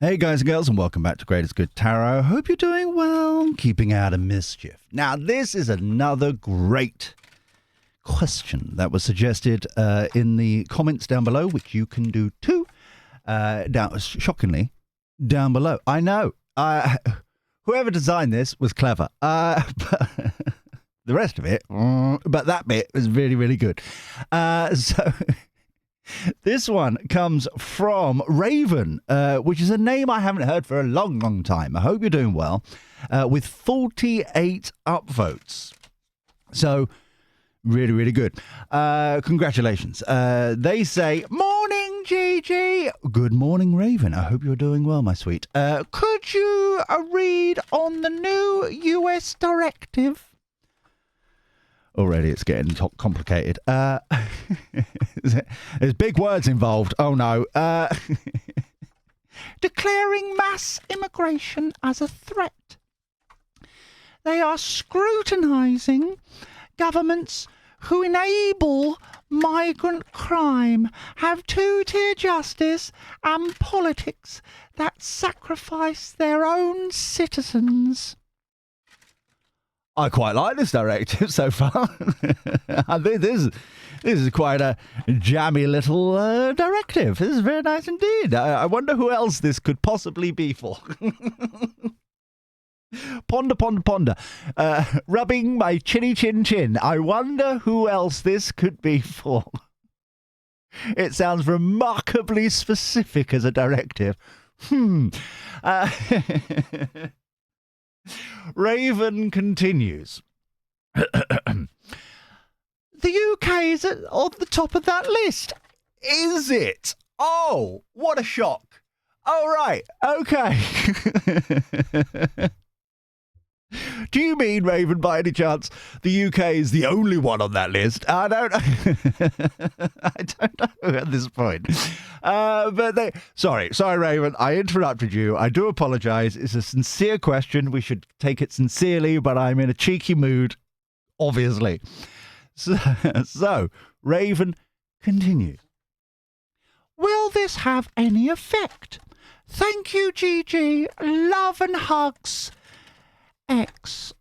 Hey guys and girls, and welcome back to Greatest Good Tarot. Hope you're doing well, keeping out of mischief. Now, this is another great question that was suggested in the comments down below, which you can do too. Shockingly, down below. I know. Whoever designed this was clever. But the rest of it, but that bit was really, really good. So... This one comes from Raven, which is a name I haven't heard for a long, long time. I hope you're doing well, with 48 upvotes. So, really, really good. Congratulations. They say, morning, Gigi. Good morning, Raven. I hope you're doing well, my sweet. Could you read on the new US directive? Already it's getting complicated. There's big words involved. Oh, no. Declaring mass immigration as a threat. They are scrutinising governments who enable migrant crime, have two-tier justice and politics that sacrifice their own citizens. I quite like this directive so far. This is quite a jammy little directive. This is very nice indeed. I wonder who else this could possibly be for. Ponder, ponder, ponder. Rubbing my chinny chin chin. I wonder who else this could be for. It sounds remarkably specific as a directive. Raven continues. The UK is on the top of that list. Is it? Oh, what a shock. Oh, right. Okay. Do you mean, Raven, by any chance, the UK is the only one on that list? I don't know at this point. Sorry, Raven, I interrupted you. I do apologise. It's a sincere question. We should take it sincerely, but I'm in a cheeky mood, obviously. So Raven continues. Will this have any effect? Thank you, Gigi. Love and hugs. X.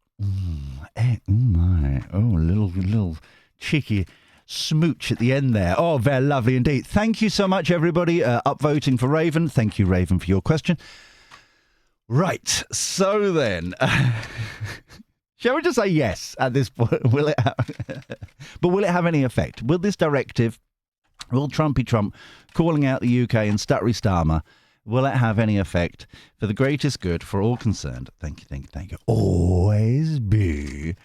Little cheeky smooch at the end there. Oh, very lovely indeed. Thank you so much, everybody, upvoting for Raven. Thank you, Raven, for your question. Right, so then, shall we just say yes at this point? Will it have any effect? Will this directive, will Trumpy Trump calling out the UK and Stuttery Starmer, will it have any effect for the greatest good for all concerned? Thank you. Always be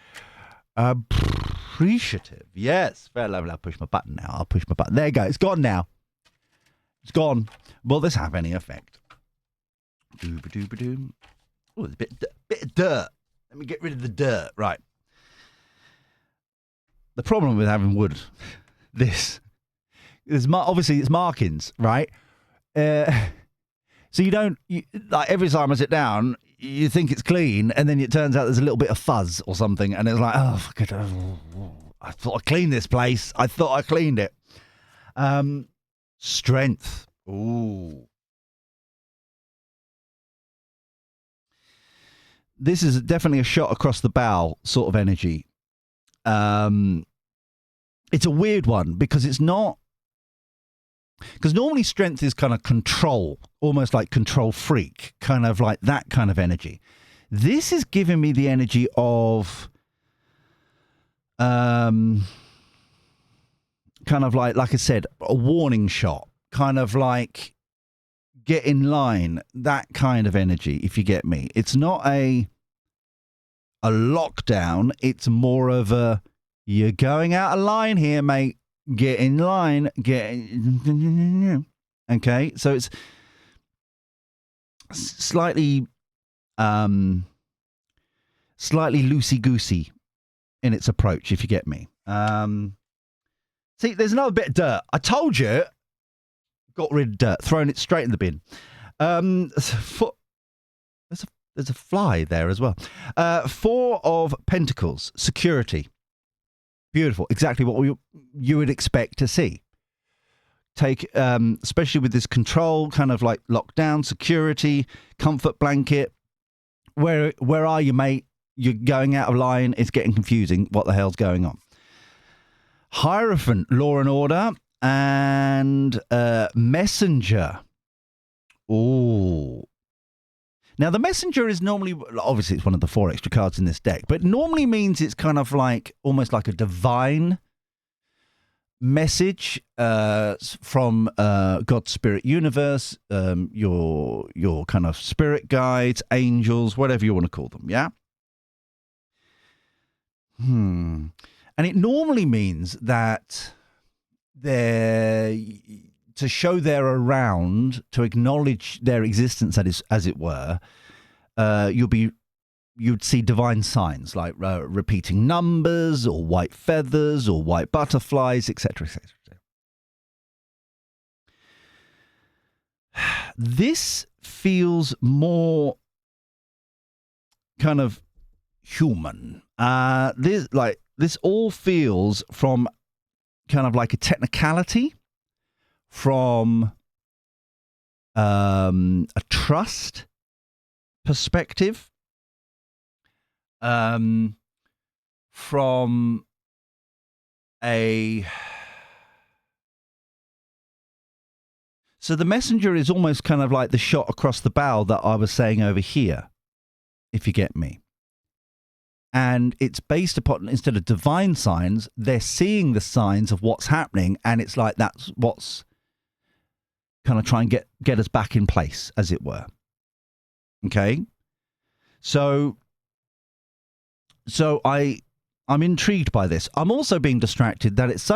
appreciative. Yes. Very lovely. I'll push my button now. There you go. It's gone now. It's gone. Will this have any effect? Dooba-dooba-doom. Oh, there's a bit of dirt. Let me get rid of the dirt. Right. The problem with having wood, obviously it's markings, right? So like every time I sit down, you think it's clean, and then it turns out there's a little bit of fuzz or something, and it's like, oh, fuck it. I thought I cleaned this place. I thought I cleaned it. Strength. Ooh. This is definitely a shot across the bow sort of energy. It's a weird one because it's not. Because normally strength is kind of control, almost like control freak, kind of like that kind of energy. This is giving me the energy of kind of like I said, a warning shot, kind of like get in line, that kind of energy, if you get me. It's not a lockdown. It's more of a, you're going out of line here, mate. Get in line. Okay, so it's slightly loosey-goosey in its approach, if you get me. See, there's another bit of dirt. I told you, got rid of dirt, thrown it straight in the bin. There's a fly there as well. 4 of Pentacles, security. Beautiful. Exactly what you would expect to see. take, especially with this control, kind of like lockdown, security, comfort blanket. Where are you, mate? You're going out of line. It's getting confusing. What the hell's going on? Hierophant, law and order, and messenger. Oh. Now, the messenger is normally, obviously, it's one of the 4 extra cards in this deck, but normally means it's kind of like, almost like a divine message from God's spirit universe, your kind of spirit guides, angels, whatever you want to call them, yeah? And it normally means that they're, to show they're around, to acknowledge their existence, as it were, you'd see divine signs like repeating numbers or white feathers or white butterflies, etc., etc. This feels more kind of human. This all feels from kind of like a technicality, from a trust perspective, from a... So the messenger is almost kind of like the shot across the bow that I was saying over here, if you get me. And it's based upon, instead of divine signs, they're seeing the signs of what's happening, and it's like that's what's kind of trying to get us back in place, as it were. Okay? So I'm intrigued by this. I'm also being distracted that it's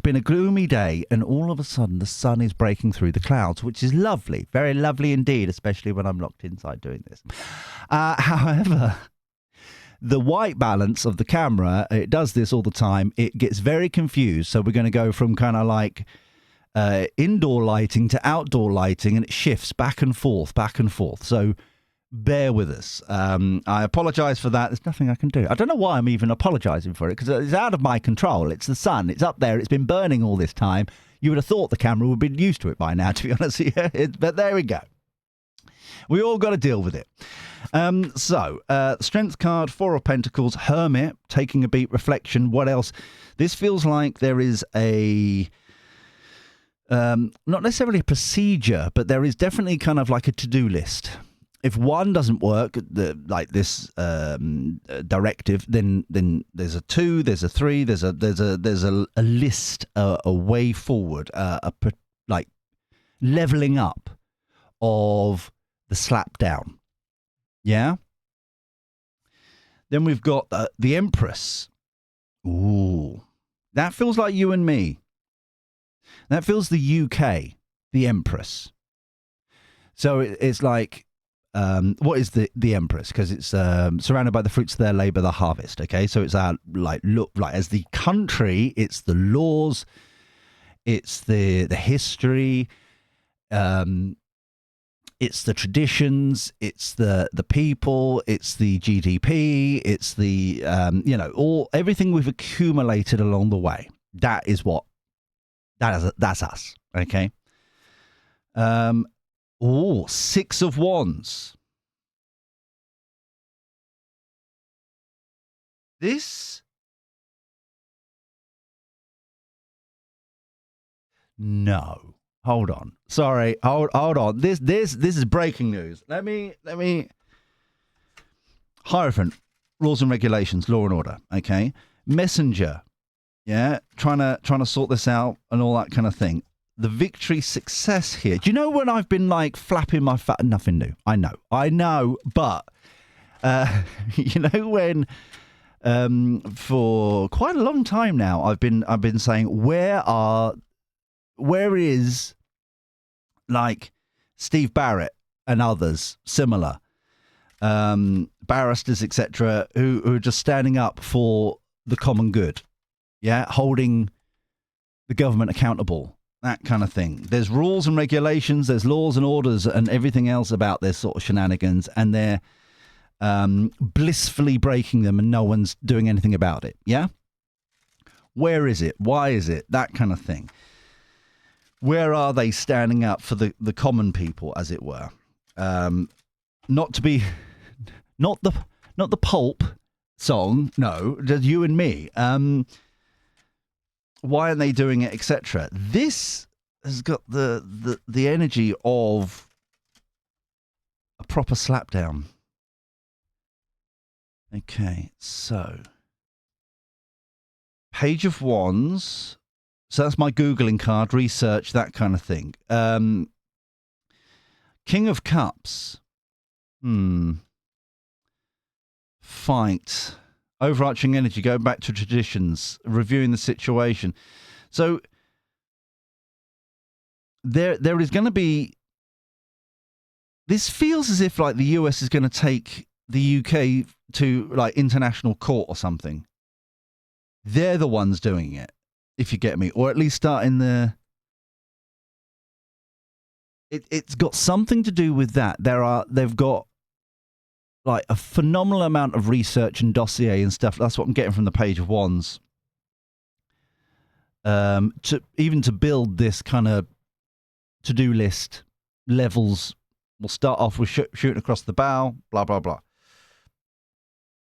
been a gloomy day, and all of a sudden the sun is breaking through the clouds, which is lovely, very lovely indeed, especially when I'm locked inside doing this. However, the white balance of the camera, it does this all the time, it gets very confused. So we're going to go from kind of like indoor lighting to outdoor lighting, and it shifts back and forth, back and forth. So bear with us. I apologize for that. There's nothing I can do. I don't know why I'm even apologizing for it, because it's out of my control. It's the sun. It's up there. It's been burning all this time. You would have thought the camera would have been used to it by now, to be honest. But there we go. We all got to deal with it. Strength card, 4 of Pentacles, Hermit, taking a beat, reflection. What else? This feels like there is a... not necessarily a procedure, but there is definitely kind of like a to-do list. If one doesn't work, like this directive, then there's a 2, there's a 3, there's a list, a way forward, like leveling up of the slap down. Yeah. Then we've got the Empress. Ooh, that feels like you and me. That feels the UK, the Empress. So it's like. What is the Empress? Because it's surrounded by the fruits of their labor, the harvest. Okay, so it's our look as the country. It's the laws, it's the history, it's the traditions, it's the people, it's the GDP, it's the everything we've accumulated along the way. That is what that's us. Okay. 6 of Wands. This? No. Hold on. Sorry. Hold on. This is breaking news. Let me. Hierophant, rules and regulations, law and order. Okay. Messenger. Yeah. Trying to sort this out and all that kind of thing. The victory success here. Do you know when I've been like flapping my fat? Nothing new. I know. But when for quite a long time now, I've been saying where is like Steve Barrett and others similar barristers, etc., who are just standing up for the common good. Yeah, holding the government accountable. That kind of thing. There's rules and regulations, there's laws and orders and everything else about this sort of shenanigans, and they're blissfully breaking them and no one's doing anything about it. Yeah? Where is it? Why is it? That kind of thing. where are they standing up for the common people, as it were? Not to be, not the pulp song, no, just you and me. Why aren't they doing it, etc.? This has got the energy of a proper slapdown. Okay, so Page of Wands. So that's my Googling card, research, that kind of thing. King of Cups. Fight. Overarching energy, going back to traditions, reviewing the situation. So there is going to be... This feels as if like the US is going to take the UK to like international court or something. They're the ones doing it, if you get me, or at least starting the... It's got something to do with that. They've got like a phenomenal amount of research and dossier and stuff. That's what I'm getting from the Page of Wands. To build this kind of to-do list levels. We'll start off with shooting across the bow, blah, blah, blah.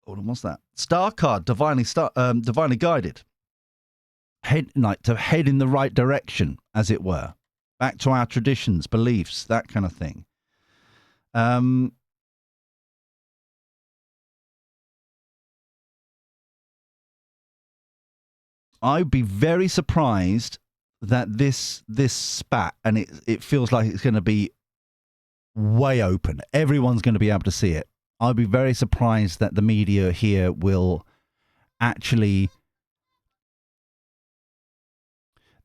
Hold on, what's that? Star card, divinely guided. Head in the right direction, as it were. Back to our traditions, beliefs, that kind of thing. I'd be very surprised that this spat, and it feels like it's going to be way open. Everyone's going to be able to see it. I'd be very surprised that the media here will actually...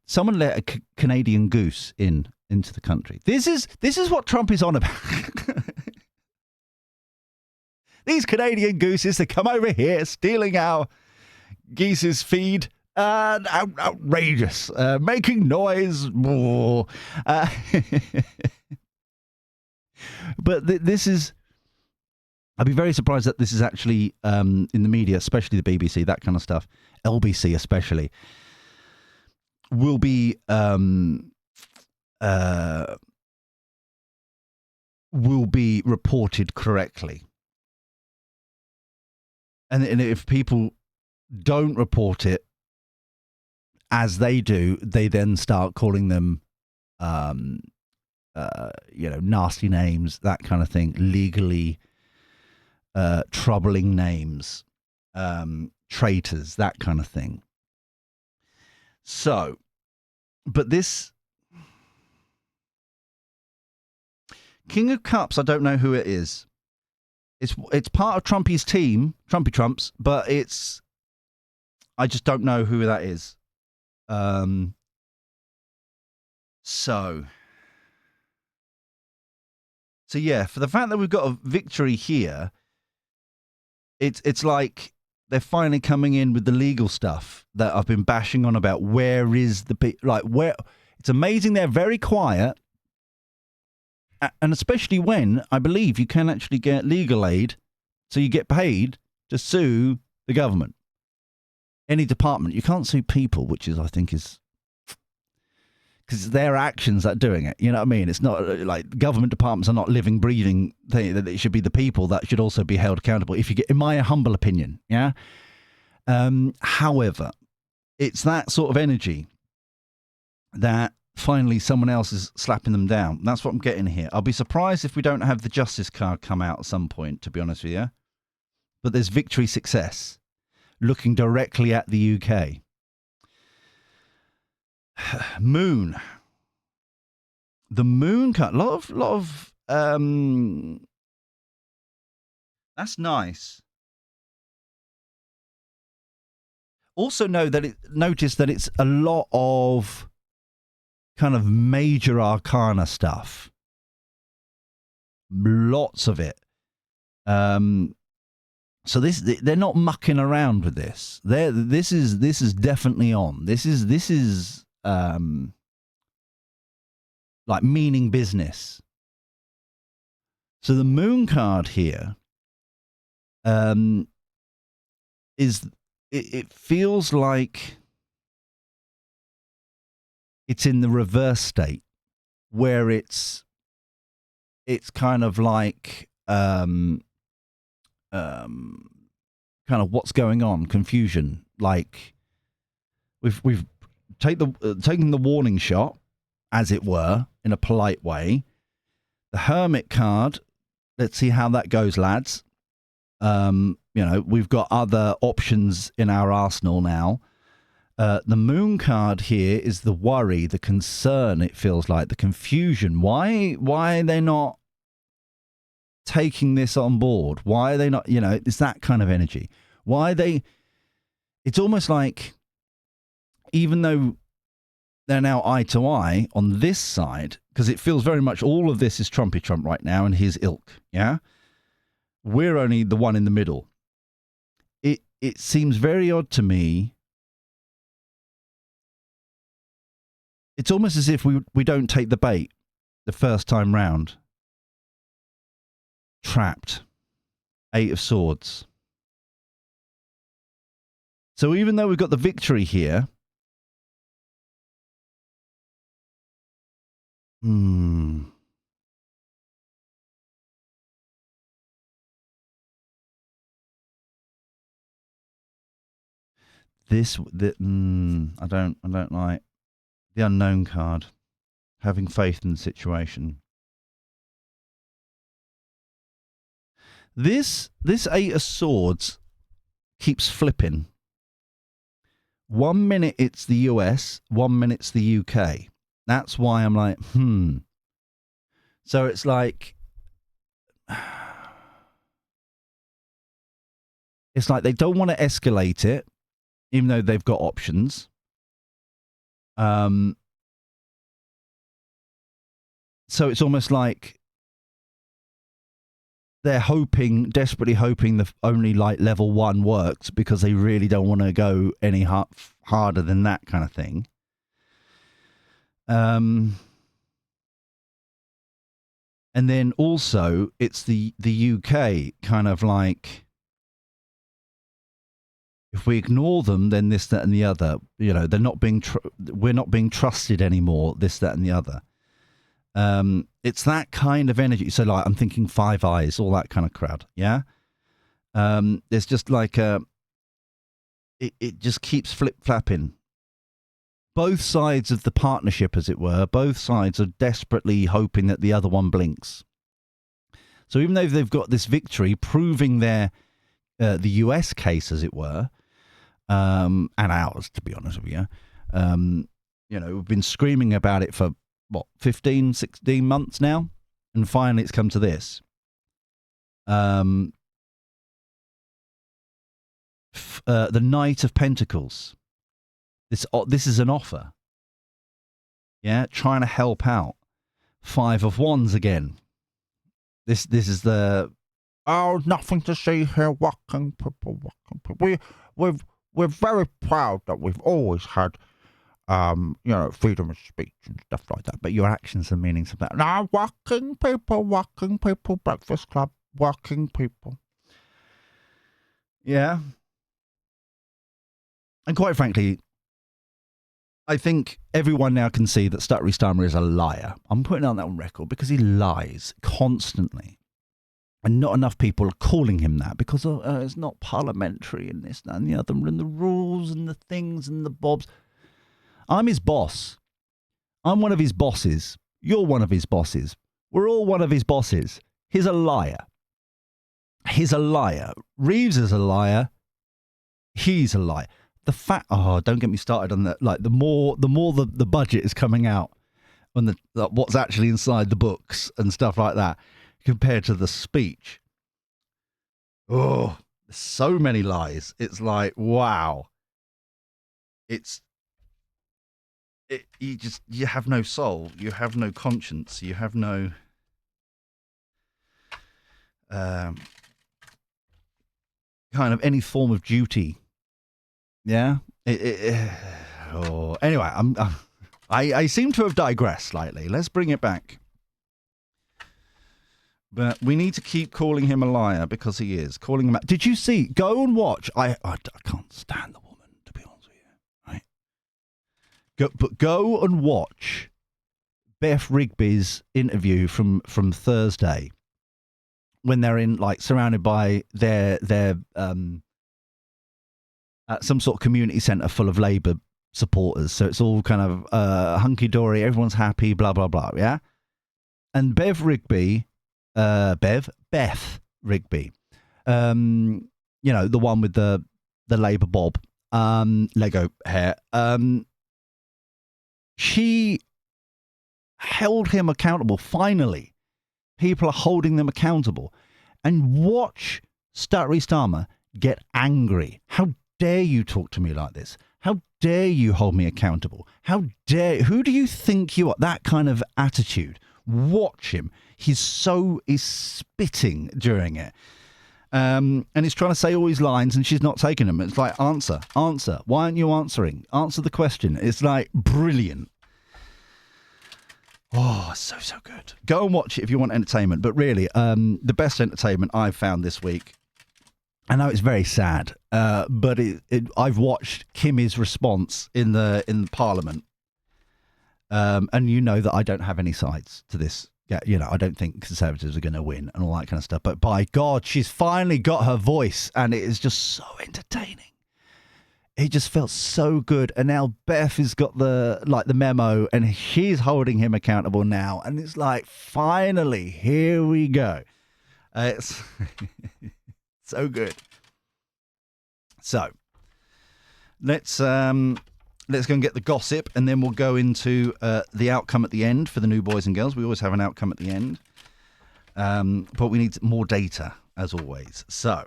Someone let a Canadian goose into the country. This is what Trump is on about. These Canadian gooses that come over here stealing our geese's feed. Outrageous. Making noise. But this is... I'd be very surprised that this is actually in the media, especially the BBC, that kind of stuff, LBC especially, will be reported correctly. And if people don't report it as they do, they then start calling them nasty names, that kind of thing, legally troubling names, traitors, that kind of thing. So, but this King of Cups, I don't know who it is. It's part of Trumpy's team, Trumpy Trumps, but I just don't know who that is. So yeah, for the fact that we've got a victory here, it's like they're finally coming in with the legal stuff that I've been bashing on about. Where is where? It's amazing they're very quiet, and especially when I believe you can actually get legal aid, so you get paid to sue the government. Any department, you can't sue people, which is, I think, is because it's their actions that are doing it. You know what I mean? It's not like government departments are not living, breathing thing. That it should be the people that should also be held accountable. If you get, in my humble opinion, yeah. However, it's that sort of energy that finally someone else is slapping them down. That's what I'm getting here. I'll be surprised if we don't have the justice card come out at some point, to be honest with you. But there's victory success looking directly at the UK. Moon. The moon card. Lot of that's nice. Also notice that it's a lot of kind of major arcana stuff. Lots of it. So they're not mucking around with this. This is definitely on. This is like meaning business. So the moon card here is it feels like it's in the reverse state where it's kind of like kind of what's going on, confusion. Like we've taken the warning shot, as it were, in a polite way. The Hermit card. Let's see how that goes, lads. We've got other options in our arsenal now. The Moon card here is the worry, the concern, it feels like, the confusion. Why are they not taking this on board? Why are they not, it's that kind of energy. It's almost like, even though they're now eye to eye on this side, because it feels very much all of this is Trumpy Trump right now and his ilk, yeah? We're only the one in the middle. It seems very odd to me. It's almost as if we don't take the bait the first time round. Trapped. 8 of Swords. So even though we've got the victory here, I don't like the Unknown card. Having faith in the situation. This 8 of Swords keeps flipping. 1 minute it's the US, 1 minute it's the UK. That's why I'm like, So it's like, they don't want to escalate it, even though they've got options. So it's almost like they're desperately hoping the only level 1 works, because they really don't want to go any harder than that kind of thing. And then also it's the UK kind of like, if we ignore them, then this, that, and the other. They're not we're not being trusted anymore. This, that, and the other. It's that kind of energy. So, like, I'm thinking Five Eyes, all that kind of crowd. Yeah. There's just like it just keeps flip flapping. Both sides of the partnership, as it were, both sides are desperately hoping that the other one blinks. So even though they've got this victory, proving their the US case, as it were. And ours, to be honest with you. We've been screaming about it for, 15, 16 months now? And finally it's come to this. The Knight of Pentacles. This is an offer. Yeah, trying to help out. 5 of Wands again. This is the... Oh, nothing to see here, walking people. We're very proud that we've always had, freedom of speech and stuff like that. But your actions are meaning something. Now, working people, Breakfast Club, working people. Yeah. And quite frankly, I think everyone now can see that Stuttery Starmer is a liar. I'm putting on that on record because he lies constantly. And not enough people are calling him that because it's not parliamentary and this, that, and the other, and the rules and the things and the bobs. I'm his boss. I'm one of his bosses. You're one of his bosses. We're all one of his bosses. He's a liar. He's a liar. Reeves is a liar. He's a liar. The fact, don't get me started on that. Like the more the budget is coming out on what's actually inside the books and stuff like that, compared to the speech. Oh, so many lies. It's like, wow. You have no soul. You have no conscience. You have no kind of any form of duty. Yeah. Anyway, I seem to have digressed slightly. Let's bring it back. But we need to keep calling him a liar because he is. Calling him out. Did you see? Go and watch. I can't stand the woman, to be honest with you. Right? Go and watch Beth Rigby's interview from Thursday when they're in like surrounded by their some sort of community centre full of Labour supporters. So it's all kind of hunky dory. Everyone's happy. Blah blah blah. Yeah. And Beth Rigby, Beth Rigby, you know, the one with the Labour bob, Lego hair. She held him accountable. Finally, people are holding them accountable. And watch Starmer get angry. How dare you talk to me like this? How dare you hold me accountable? Who do you think you are? That kind of attitude. Watch him. He's spitting during it. And he's trying to say all his lines and she's not taking them. It's like, answer. Why aren't you answering? Answer the question. It's like brilliant. Oh, so good. Go and watch it if you want entertainment. But really, the best entertainment I've found this week, I know it's very sad, but I've watched Kimmy's response in the Parliament. And you know that I don't have any sides to this. Yeah, you know, I don't think Conservatives are going to win and all that kind of stuff. But by God, she's finally got her voice, and it is just so entertaining. It just felt so good. And now Beth has got the memo, and she's holding him accountable now. And it's like, finally, here we go. It's so good. So let's go and get the gossip, and then we'll go into the outcome at the end for the new boys and girls. We always have an outcome at the end, but we need more data, as always. So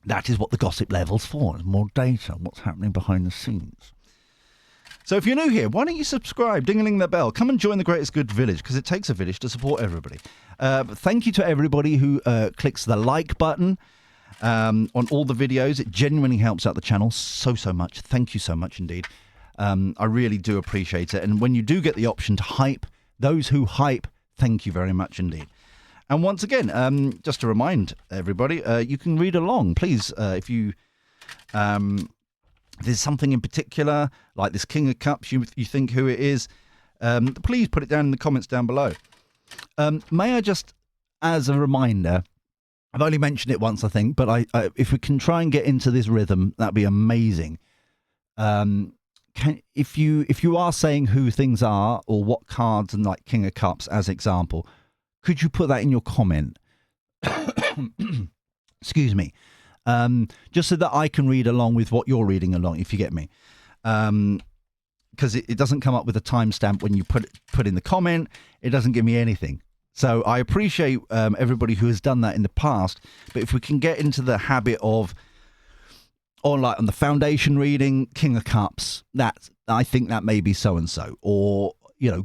that is what the gossip level's for, is more data, what's happening behind the scenes. So if you're new here, why don't you subscribe, ding-a-ling the bell, come and join the Greatest Good Village, because it takes a village to support everybody. Thank you to everybody who clicks the like button on all the videos. It genuinely helps out the channel so much. Thank you so much indeed. I really do appreciate it. And when you do get the option to hype, those who hype, thank you very much indeed. And once again, just to remind everybody, you can read along. Please, if you there's something in particular, like this King of Cups, you think who it is, please put it down in the comments down below. May I just, as a reminder, I've only mentioned it once, I think, but if we can try and get into this rhythm, that'd be amazing. If you are saying who things are or what cards and like King of Cups as example, could you put that in your comment? Excuse me. Just so that I can read along with what you're reading along, if you get me. Because it doesn't come up with a timestamp when you put in the comment. It doesn't give me anything. So I appreciate everybody who has done that in the past. But if we can get into the habit of, on the foundation reading, King of Cups, I think that may be so-and-so. Or,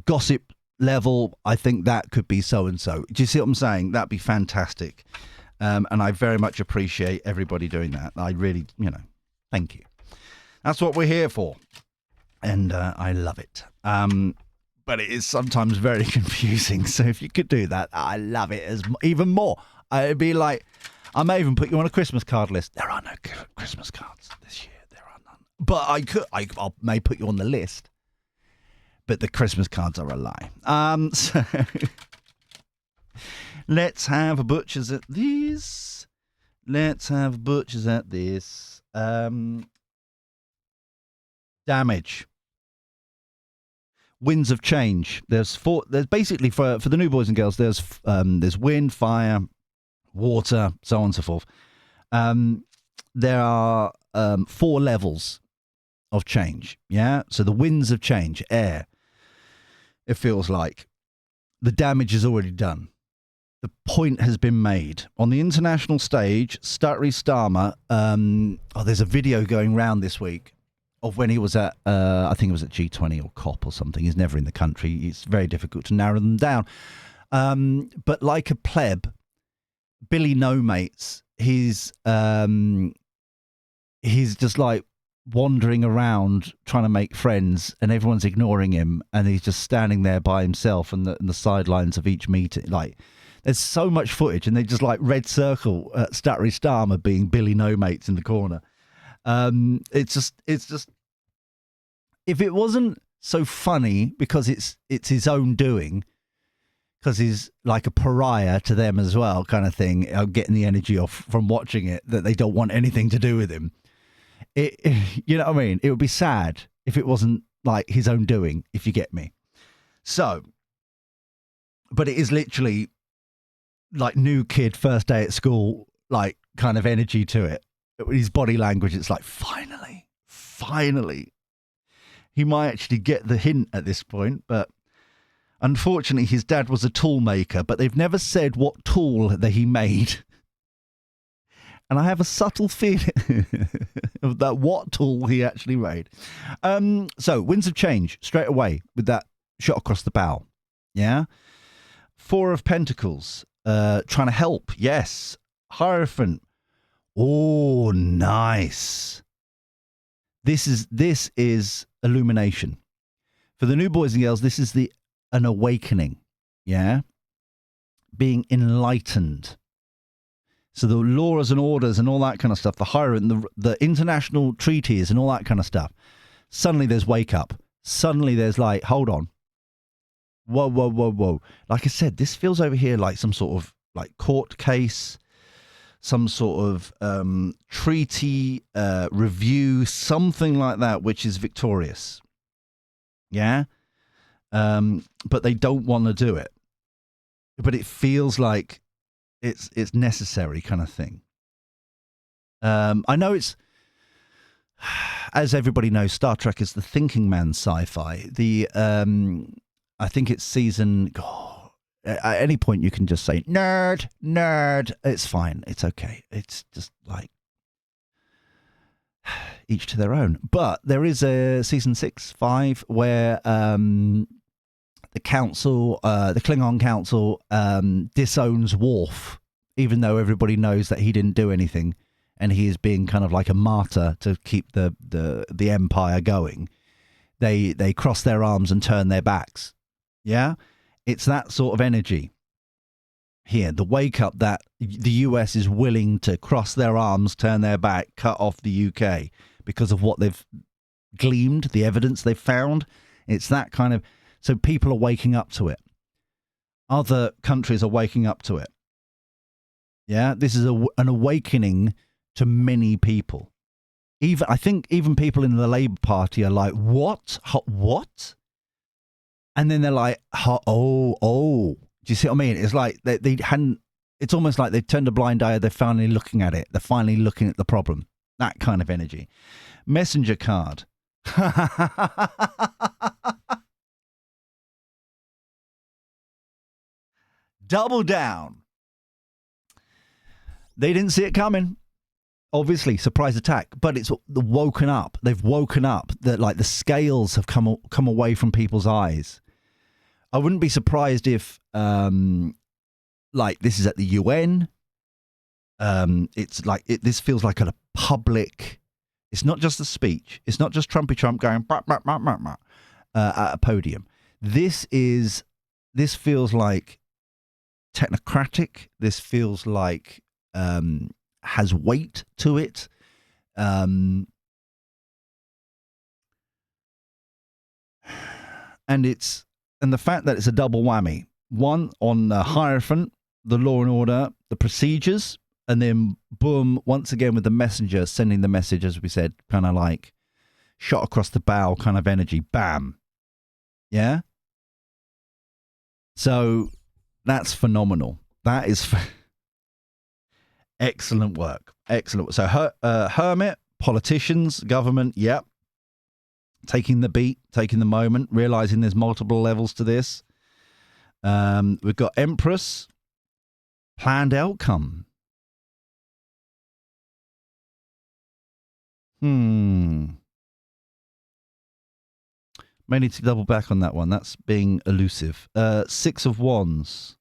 gossip level, I think that could be so-and-so. Do you see what I'm saying? That'd be fantastic. And I very much appreciate everybody doing that. I really, thank you. That's what we're here for. And I love it. But it is sometimes very confusing. So if you could do that, I love it even more. It'd be like, I may even put you on a Christmas card list. There are no Christmas cards this year. There are none. But I may put you on the list. But the Christmas cards are a lie. So let's have a butchers at this. Damage. Winds of change. There's basically for the new boys and girls, there's wind, fire, water, so on and so forth. There are 4 levels of change. Yeah. So the winds of change, air. It feels like the damage is already done. The point has been made. On the international stage, Starmer, there's a video going round this week of when he was at, I think it was at G20 or COP or something. He's never in the country. It's very difficult to narrow them down. But like a pleb, Billy No Mates, he's just like wandering around trying to make friends, and everyone's ignoring him, and he's just standing there by himself on the sidelines of each meeting. Like, there's so much footage, and they just like red circle Starmer being Billy No Mates in the corner. It's just if it wasn't so funny because it's his own doing, because he's like a pariah to them as well, kind of thing. I'm getting the energy off from watching it that they don't want anything to do with him. You know what I mean? It would be sad if it wasn't like his own doing, if you get me. So, but it is literally like new kid, first day at school, like kind of energy to it. His body language, it's like, finally. He might actually get the hint at this point, but unfortunately his dad was a tool maker, but they've never said what tool that he made. And I have a subtle feeling of that what tool he actually made. So, winds of change straight away with that shot across the bow. Yeah. 4 of Pentacles, trying to help. Yes. Hierophant. Oh, nice. This is illumination. For the new boys and girls, this is an awakening. Yeah. Being enlightened. So the laws and orders and all that kind of stuff, the Hierophant, the international treaties and all that kind of stuff. Suddenly there's wake up. Suddenly there's like, hold on. Whoa. Like I said, this feels over here like some sort of like court case, some sort of treaty review, something like that, which is victorious. Yeah. But they don't want to do it. But it feels like it's necessary, kind of thing. I know it's, as everybody knows, Star Trek is the thinking man sci-fi. I think it's season. At any point you can just say nerd. It's fine. It's okay. It's just like each to their own. But there is a season 6, 5 where the council, the Klingon council, disowns Worf, even though everybody knows that he didn't do anything, and he is being kind of like a martyr to keep the empire going. They cross their arms and turn their backs. Yeah, it's that sort of energy here. The wake up that the US is willing to cross their arms, turn their back, cut off the UK because of what they've gleaned, the evidence they've found. It's that kind of. So people are waking up to it. Other countries are waking up to it. Yeah, this is an awakening to many people. I think even people in the Labour Party are like, what? What? And then they're like, oh. Do you see what I mean? It's like they hadn't, it's almost like they turned a blind eye. They're finally looking at it. They're finally looking at the problem. That kind of energy. Messenger card. Double down. They didn't see it coming. Obviously, surprise attack. But it's the woken up. They've woken up. That like the scales have come away from people's eyes. I wouldn't be surprised if, like, this is at the UN. It's like this feels like a public. It's not just a speech. It's not just Trumpy Trump going bah, bah, bah, bah, bah, at a podium. This feels like technocratic. This feels like has weight to it. And the fact that it's a double whammy. One on the Hierophant, the law and order, the procedures, and then boom, once again with the messenger sending the message, as we said, kind of like shot across the bow kind of energy. Bam. Yeah. So that's phenomenal. That is excellent work. Excellent. So hermit, politicians, government, yep. Taking the beat, taking the moment, realizing there's multiple levels to this. We've got Empress, planned outcome. May need to double back on that one. That's being elusive. 6 of Wands.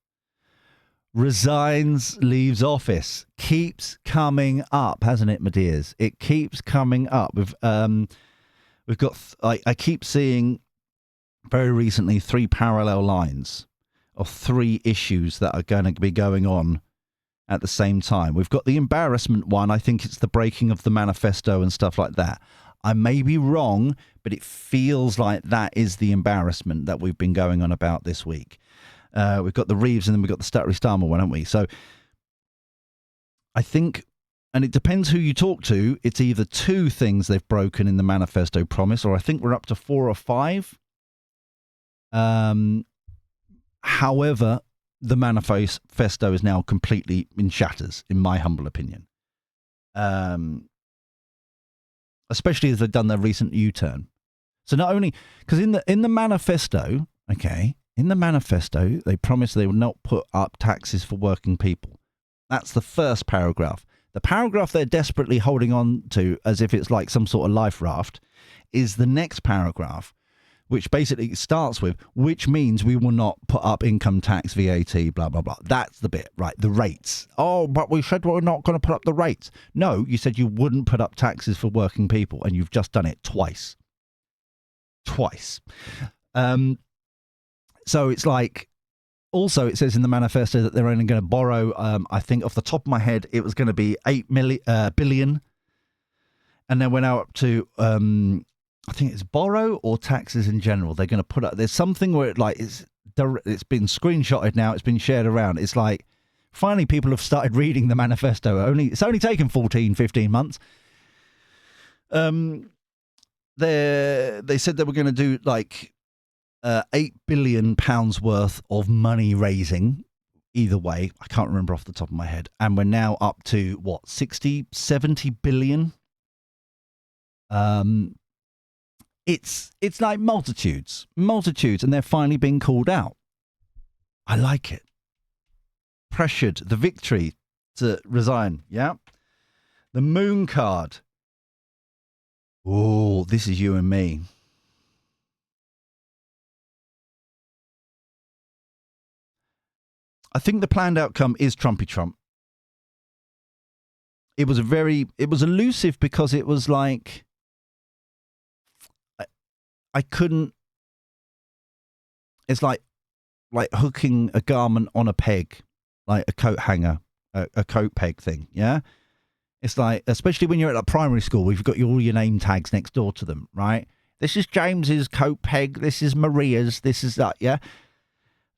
Resigns, leaves office. Keeps coming up, hasn't it, my dears? It keeps coming up. We've got, I keep seeing very recently 3 parallel lines of 3 issues that are going to be going on at the same time. We've got the embarrassment one. I think it's the breaking of the manifesto and stuff like that. I may be wrong, but it feels like that is the embarrassment that we've been going on about this week. We've got the Reeves and then we've got the Starmer one, haven't we? So I think, and it depends who you talk to, it's either 2 things they've broken in the manifesto promise, or I think we're up to 4 or 5. However, the manifesto is now completely in shatters, in my humble opinion. Especially as they've done their recent U-turn. So not only, because in the manifesto, okay, in the manifesto, they promised they would not put up taxes for working people. That's the first paragraph. The paragraph they're desperately holding on to as if it's like some sort of life raft is the next paragraph, which basically starts with, which means we will not put up income tax, VAT, blah, blah, blah. That's the bit, right? The rates. Oh, but we said we're not going to put up the rates. No, you said you wouldn't put up taxes for working people, and you've just done it twice. So it's like, also it says in the manifesto that they're only going to borrow, I think off the top of my head, it was going to be 8 billion. And then we're now up to, I think it's borrow or taxes in general. They're going to put up, there's something where it's been screenshotted now. It's been shared around. It's like, finally people have started reading the manifesto. It's only taken 14, 15 months. They said they were going to do like £8 billion worth of money raising. Either way, I can't remember off the top of my head. And we're now up to what, 60, 70 billion? It's like multitudes, and they're finally being called out. I like it. Pressured, the victory to resign, yeah? The moon card. Oh, this is you and me. I think the planned outcome is Trumpy Trump. It was elusive because it was like, I couldn't, it's like hooking a garment on a peg, like a coat hanger, a coat peg thing, yeah? It's like, especially when you're at a primary school, we've got all your name tags next door to them, right? This is James's coat peg, this is Maria's, this is that, yeah?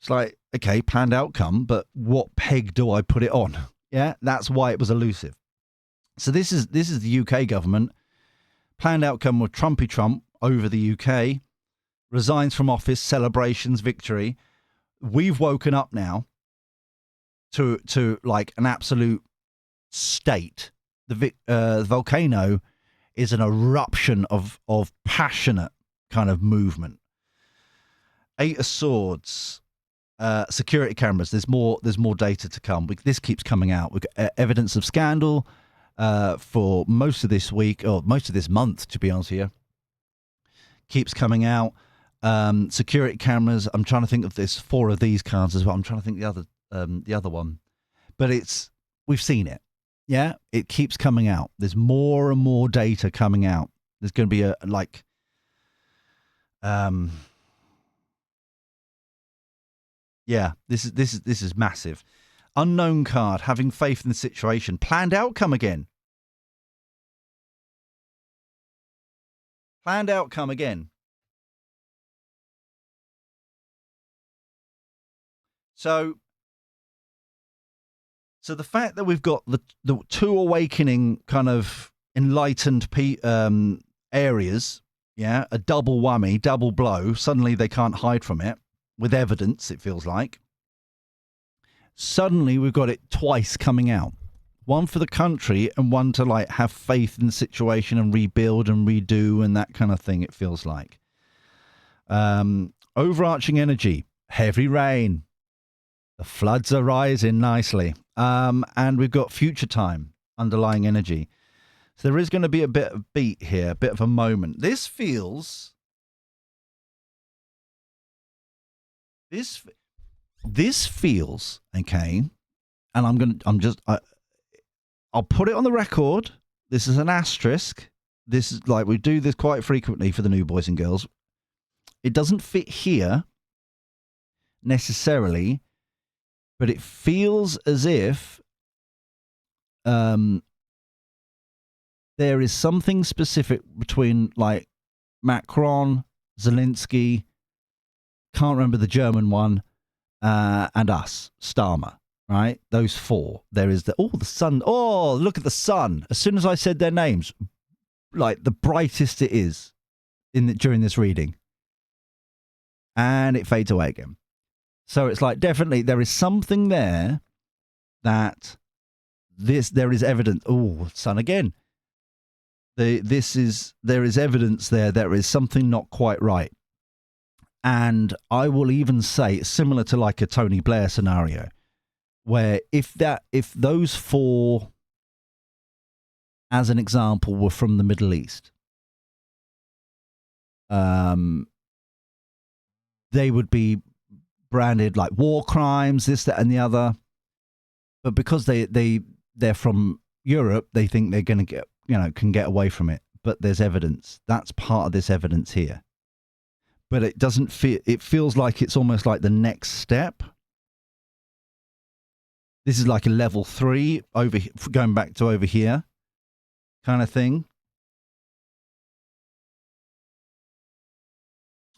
It's like, okay, planned outcome, but what peg do I put it on? Yeah, that's why it was elusive. So this is the UK government. Planned outcome with Trumpy Trump over the UK, resigns from office, celebrations, victory. We've woken up now to like an absolute state. The volcano is an eruption of passionate kind of movement. 8 of Swords, security cameras. There's more data to come. This keeps coming out. We've got evidence of scandal for most of this week, or most of this month, to be honest with you. Keeps coming out. Security cameras. I'm trying to think of this 4 of these cards as well. I'm trying to think the other one, but we've seen it. Yeah, it keeps coming out. There's more and more data coming out. There's going to be this is massive. Unknown card. Having faith in the situation. Planned outcome again. Planned outcome again. So the fact that we've got the 2 awakening kind of enlightened areas, yeah, a double whammy, double blow, suddenly they can't hide from it with evidence, it feels like. Suddenly we've got it twice coming out. One for the country and one to like have faith in the situation and rebuild and redo and that kind of thing, it feels like. Overarching energy, heavy rain. The floods are rising nicely. And we've got future time, underlying energy. So there is going to be a bit of beat here, a bit of a moment. This feels... This feels, okay, and I'll put it on the record. This is an asterisk. This is like, we do this quite frequently for the new boys and girls. It doesn't fit here necessarily, but it feels as if there's there is something specific between like Macron, Zelensky, can't remember the German one, and us, Starmer, right? Those four. There is the sun. Oh, look at the sun. As soon as I said their names, like the brightest it is during this reading. And it fades away again. So it's like, definitely there is something there that there is evidence. Oh, sun again. There is evidence there is something not quite right. And I will even say it's similar to like a Tony Blair scenario, where if those four, as an example, were from the Middle East, they would be branded like war crimes, this, that, and the other. But because they're from Europe, they think they're going to get, can get away from it. But there's evidence. That's part of this evidence here. But it doesn't feel, it feels like it's almost like the next step. This is like a level 3 going back to over here kind of thing.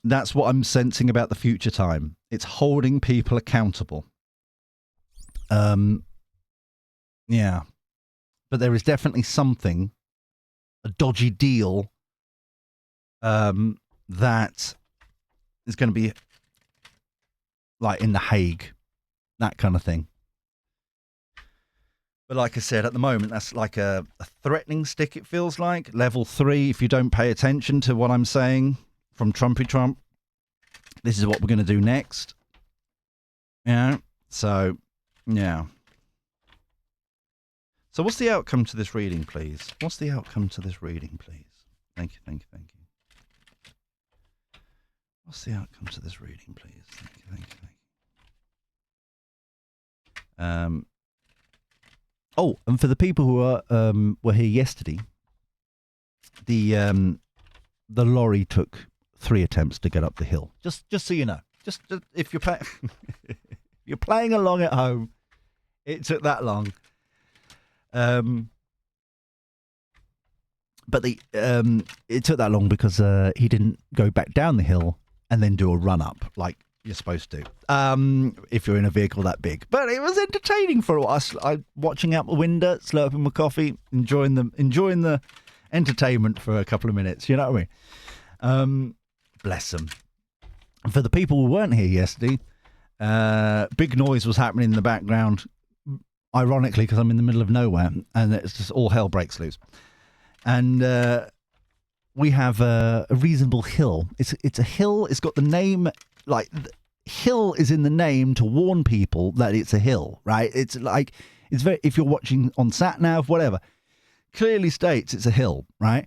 That's what I'm sensing about the future time. It's holding people accountable. Yeah. But there is definitely something, a dodgy deal, that is going to be like in The Hague, that kind of thing. But like I said, at the moment, that's like a threatening stick, it feels like. Level 3, if you don't pay attention to what I'm saying from Trumpy Trump, this is what we're going to do next. Yeah. So, yeah. So what's the outcome to this reading, please? What's the outcome to this reading, please? Thank you, thank you, thank you. What's the outcome to this reading, please? Thank you, thank you, thank you. Oh, and for the people who were here yesterday, the lorry took 3 attempts to get up the hill. Just so you know. Just if you're you're playing along at home, it took that long. But it took that long because he didn't go back down the hill and then do a run up like you're supposed to. If you're in a vehicle that big. But it was entertaining for us. I watching out the window, slurping my coffee, enjoying the entertainment for a couple of minutes. You know what I mean? Bless them. For the people who weren't here yesterday, big noise was happening in the background. Ironically, because I'm in the middle of nowhere, and it's just all hell breaks loose. And we have a reasonable hill. It's a hill. It's got the name, like, hill is in the name to warn people that it's a hill, right? It's like, it's very, if you're watching on SatNav, whatever, clearly states it's a hill, right?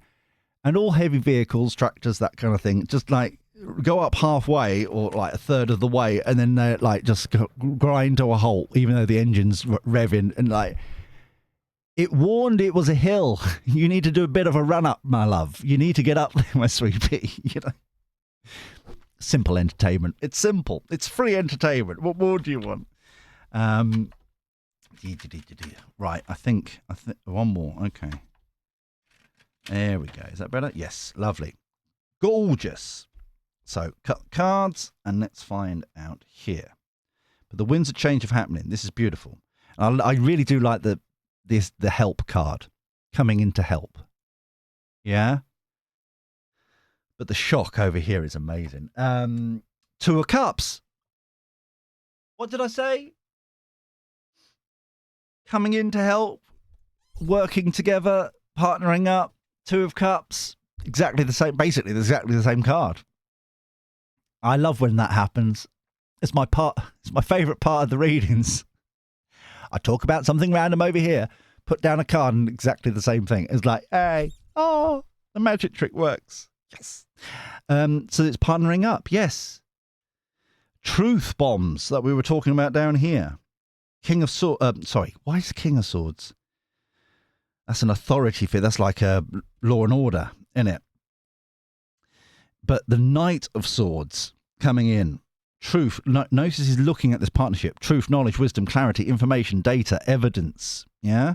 And all heavy vehicles, tractors, that kind of thing, just like go up halfway or like a third of the way, and then they like just grind to a halt, even though the engine's revving, and like it warned it was a hill. You need to do a bit of a run up, my love. You need to get up there, my sweetie. You know, simple entertainment. It's simple. It's free entertainment. What more do you want? Right. I think one more. Okay. There we go. Is that better? Yes. Lovely. Gorgeous. So, cut cards, and let's find out here. But the winds of change of happening. This is beautiful. I really do like the help card coming in to help. Yeah? But the shock over here is amazing. 2 of Cups. What did I say? Coming in to help, working together, partnering up. 2 of Cups. Exactly the same, basically exactly the same card. I love when that happens. It's my favourite part of the readings. I talk about something random over here, put down a card, and exactly the same thing. It's like, hey, oh, the magic trick works. Yes. So it's partnering up. Yes. Truth bombs that we were talking about down here. King of Swords. Sorry, why is King of Swords? That's an authority figure. That's like a law and order, isn't it? But the Knight of Swords coming in. Truth. Notice he's looking at this partnership. Truth, knowledge, wisdom, clarity, information, data, evidence. Yeah?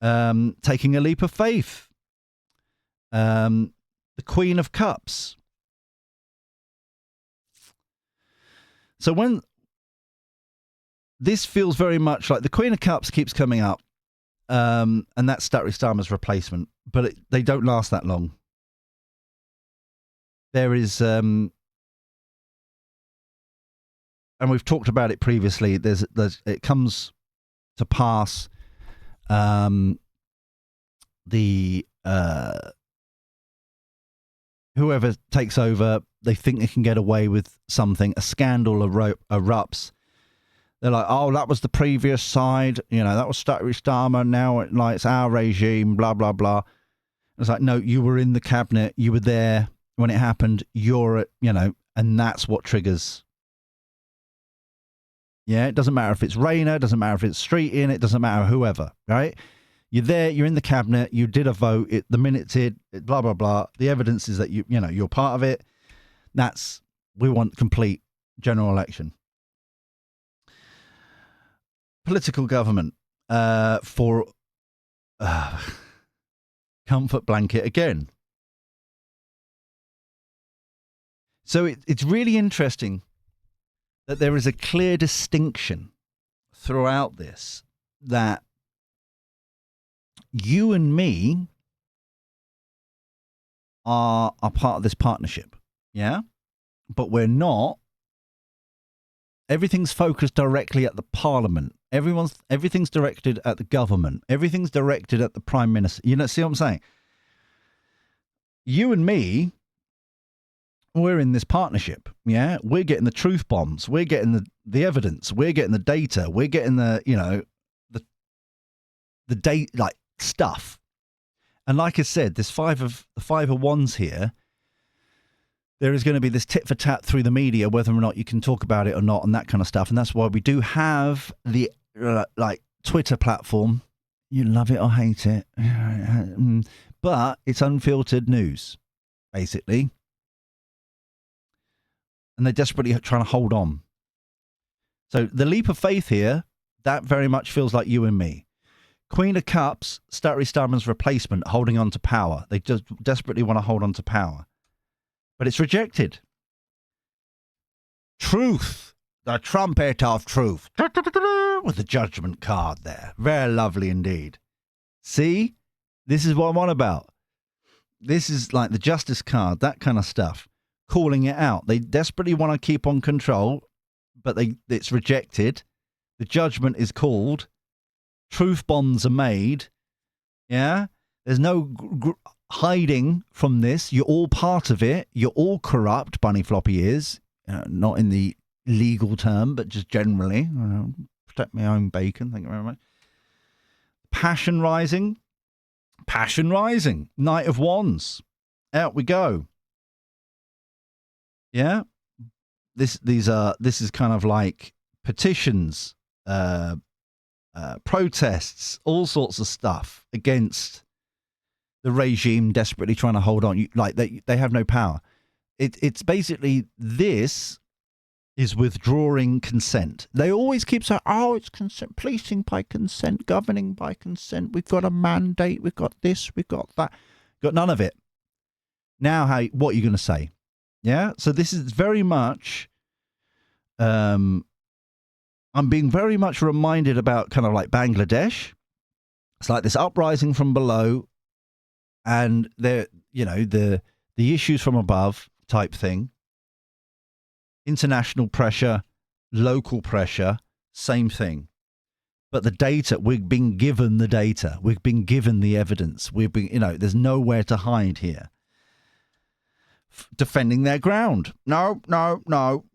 Taking a leap of faith. The Queen of Cups. So when this feels very much like the Queen of Cups keeps coming up, and that's Starmer's replacement, but they don't last that long. There is, and we've talked about it previously. It comes to pass. Whoever takes over, they think they can get away with something. A scandal erupts. They're like, oh, that was the previous side. That was Starmer. Now it's our regime, blah, blah, blah. It's like, no, you were in the cabinet. You were there when it happened. And that's what triggers. Yeah, it doesn't matter if it's Rayner. It doesn't matter if it's Streeting. It doesn't matter whoever, right? You're there, you're in the cabinet, you did a vote, the minutes did, blah, blah, blah. The evidence is that you're part of it. We want complete general election. Political government for comfort blanket again. So it's really interesting that there is a clear distinction throughout this that you and me are part of this partnership, yeah? But we're not. Everything's focused directly at the parliament. Everything's directed at the government. Everything's directed at the prime minister. See what I'm saying? You and me, we're in this partnership, yeah? We're getting the truth bombs. We're getting the evidence. We're getting the data. We're getting the date, like, stuff. And like I said, this five of wands here, there is going to be this tit for tat through the media, whether or not you can talk about it or not, and that kind of stuff. And that's why we do have the Twitter platform. You love it or hate it, but it's unfiltered news, basically. And they're desperately trying to hold on. So the leap of faith here, that very much feels like you and me. Queen of Cups, Starmer's replacement, holding on to power. They just desperately want to hold on to power. But it's rejected. Truth, the trumpet of truth, with the judgment card there. Very lovely indeed. See? This is what I'm on about. This is like the justice card, that kind of stuff. Calling it out. They desperately want to keep on control, but it's rejected. The judgment is called. Truth bombs are made. Yeah? There's no hiding from this. You're all part of it. You're all corrupt, bunny floppy ears. Not in the legal term, but just generally. Protect my own bacon. Thank you very much. Passion rising. Passion rising. Knight of Wands. Out we go. Yeah? This is kind of like petitions, protests, all sorts of stuff against the regime desperately trying to hold on. They have no power. It's basically, this is withdrawing consent. They always keep saying, oh, it's consent, policing by consent, governing by consent. We've got a mandate. We've got this. We've got that. Got none of it. Now, what are you going to say? Yeah. So this is very much, I'm being very much reminded about kind of like Bangladesh. It's like this uprising from below, and the issues from above type thing. International pressure, local pressure, same thing. But the data, we've been given the data. We've been given the evidence. There's nowhere to hide here. Defending their ground. No.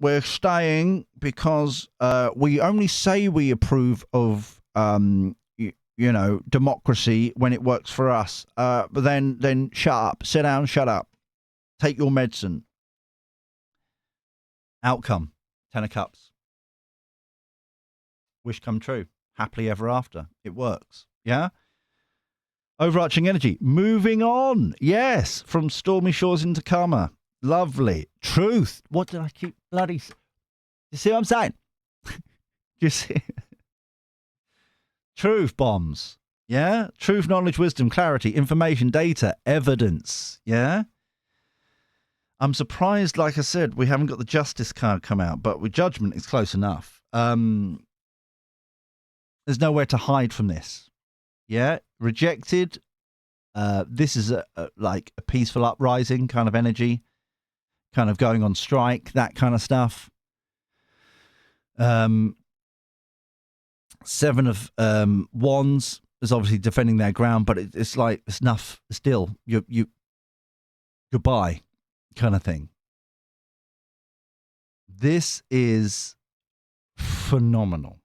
We're staying because we only say we approve of, democracy when it works for us. But then shut up. Sit down, shut up. Take your medicine. Outcome. 10 of Cups. Wish come true. Happily ever after. It works. Yeah? Overarching energy. Moving on. Yes. From stormy shores into calmer. Lovely. Truth. What did I keep bloody... You see what I'm saying? Do you see? Truth bombs. Yeah? Truth, knowledge, wisdom, clarity, information, data, evidence. Yeah? I'm surprised, like I said, we haven't got the justice card come out, but with judgment, it's close enough. There's nowhere to hide from this. Yeah? Rejected. This is like a peaceful uprising kind of energy, kind of going on strike, that kind of stuff. Seven of Wands is obviously defending their ground, but it's like it's enough. Still, you goodbye, kind of thing. This is phenomenal.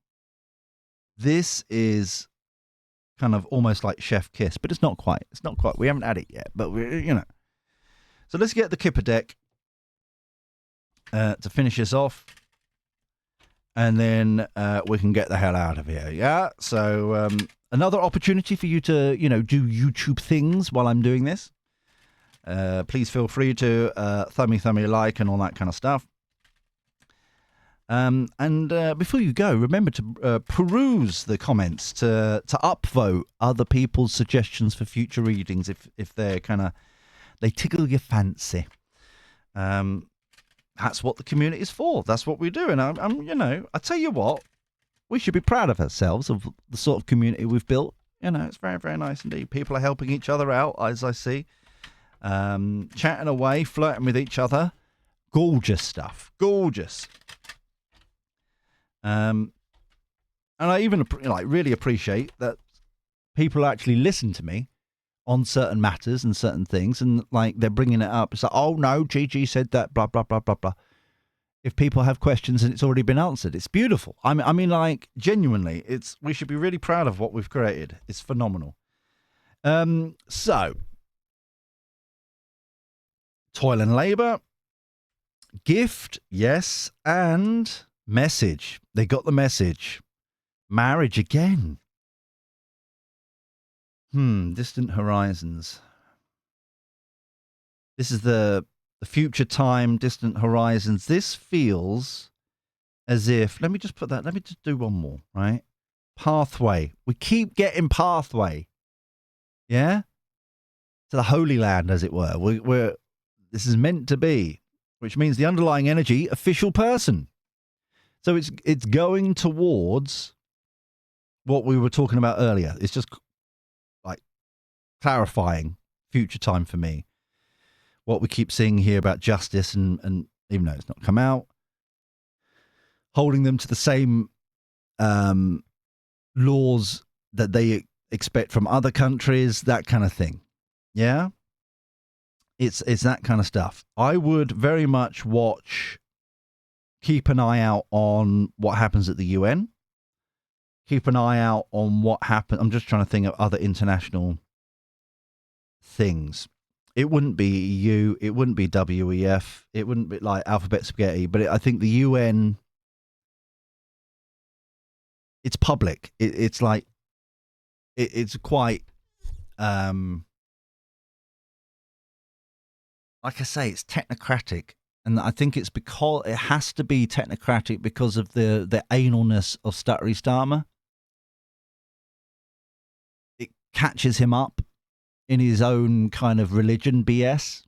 This is kind of almost like chef kiss, but it's not quite. It's not quite. We haven't had it yet, but we're. So let's get the Kipper deck to finish this off. And then we can get the hell out of here. Yeah. So another opportunity for you to, do YouTube things while I'm doing this. Please feel free to thummy like and all that kind of stuff. And before you go, remember to peruse the comments to upvote other people's suggestions for future readings if they're they tickle your fancy. That's what the community is for. That's what we do. And I tell you what, we should be proud of ourselves, of the sort of community we've built. It's very, very nice indeed. People are helping each other out, as I see. Chatting away, flirting with each other. Gorgeous stuff. Gorgeous. And I even really appreciate that people actually listen to me on certain matters and certain things, and they're bringing it up. It's like, oh no, Gigi said that, blah blah blah blah blah. If people have questions and it's already been answered, it's beautiful. I mean, genuinely, we should be really proud of what we've created. It's phenomenal. So, toil and labor, gift, yes, and message. They got the message. Marriage again. Distant horizons. This is the future time, distant horizons. This feels as if, let me just do one more, right? Pathway. We keep getting pathway. Yeah? To the Holy Land, as it were. This is meant to be, which means the underlying energy, official person. So it's going towards what we were talking about earlier. It's just clarifying future time for me. What we keep seeing here about justice and even though it's not come out, holding them to the same laws that they expect from other countries, that kind of thing. Yeah? It's that kind of stuff. I would very much keep an eye out on what happens at the UN. Keep an eye out on what happens. I'm just trying to think of other international things. It wouldn't be EU, it wouldn't be WEF, it wouldn't be like alphabet spaghetti, but I think the UN, it's public. It's quite, like I say, it's technocratic. And I think it's because it has to be technocratic because of the analness of Stuttery Starmer. It catches him up in his own kind of religion BS,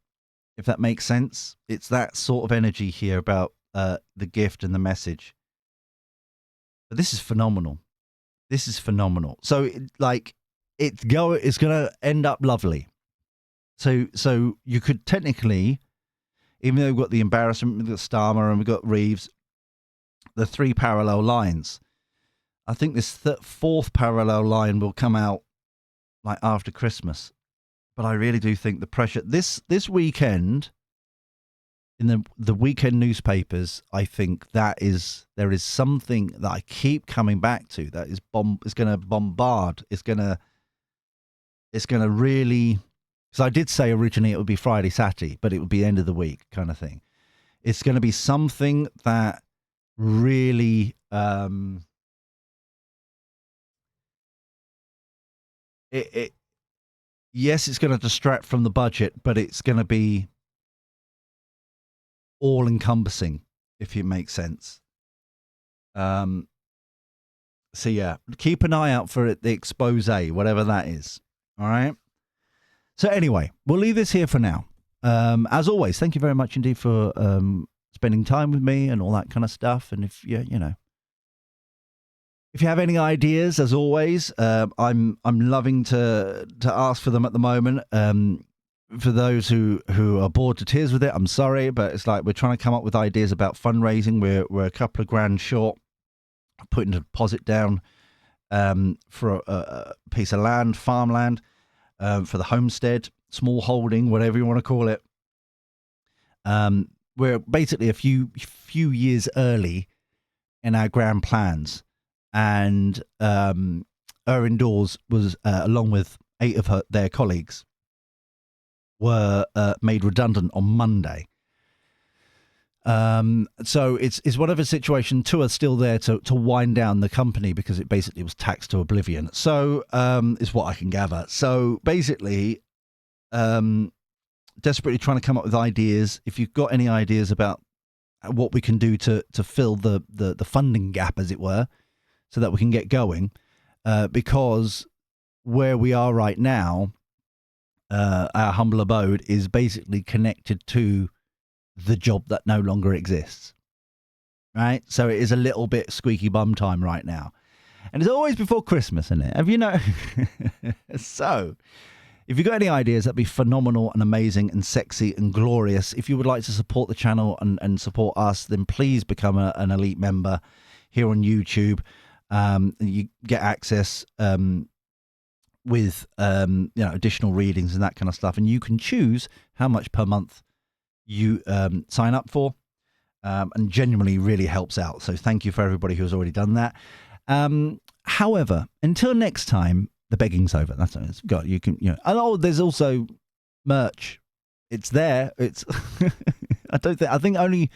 if that makes sense. It's that sort of energy here about the gift and the message. But this is phenomenal. This is phenomenal. So it's going to end up lovely. So you could technically, even though we've got the embarrassment, we've got Starmer and we've got Reeves, the three parallel lines. I think this fourth parallel line will come out after Christmas. But I really do think the pressure this weekend in the weekend newspapers, I think there is something that I keep coming back to that is going to bombard. It's going to really, because I did say originally it would be Friday, Saturday, but it would be end of the week kind of thing. It's going to be something that really yes, it's going to distract from the budget, but it's going to be all-encompassing, if it makes sense. So yeah, keep an eye out for it, the expose, whatever that is. All right. So anyway, we'll leave this here for now. As always, thank you very much indeed for spending time with me and all that kind of stuff. And if you have any ideas, as always, I'm loving to ask for them at the moment. For those who are bored to tears with it, I'm sorry, but it's like we're trying to come up with ideas about fundraising. We're a couple of grand short, putting a deposit down for a piece of land, farmland, for the homestead, small holding, whatever you want to call it. We're basically a few years early in our grand plans, and Erin Dawes was, along with 8 of their colleagues, were made redundant on Monday. So it's one of a situation. 2 are still there to wind down the company because it basically was taxed to oblivion. So is what I can gather. So basically, desperately trying to come up with ideas. If you've got any ideas about what we can do to fill the funding gap, as it were, so that we can get going, because where we are right now, our humble abode is basically connected to the job that no longer exists, right? So it is a little bit squeaky bum time right now, and it's always before Christmas, isn't it? Have you know? So if you've got any ideas, that'd be phenomenal and amazing and sexy and glorious. If you would like to support the channel and support us, then please become an elite member here on YouTube. You get access with additional readings and that kind of stuff, and you can choose how much per month you sign up for, and genuinely really helps out. So thank you for everybody who has already done that. However, until next time, the begging's over. That's what it's got. You can, and there's also merch. It's there. It's I think only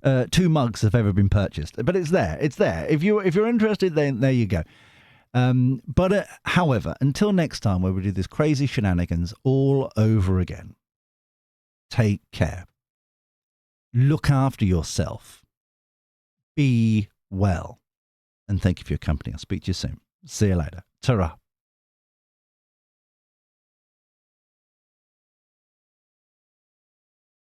2 mugs have ever been purchased, but it's there. It's there. If you're interested, then there you go. But however, until next time, where we do this crazy shenanigans all over again, take care. Look after yourself. Be well. And thank you for your company. I'll speak to you soon. See you later. Ta-ra.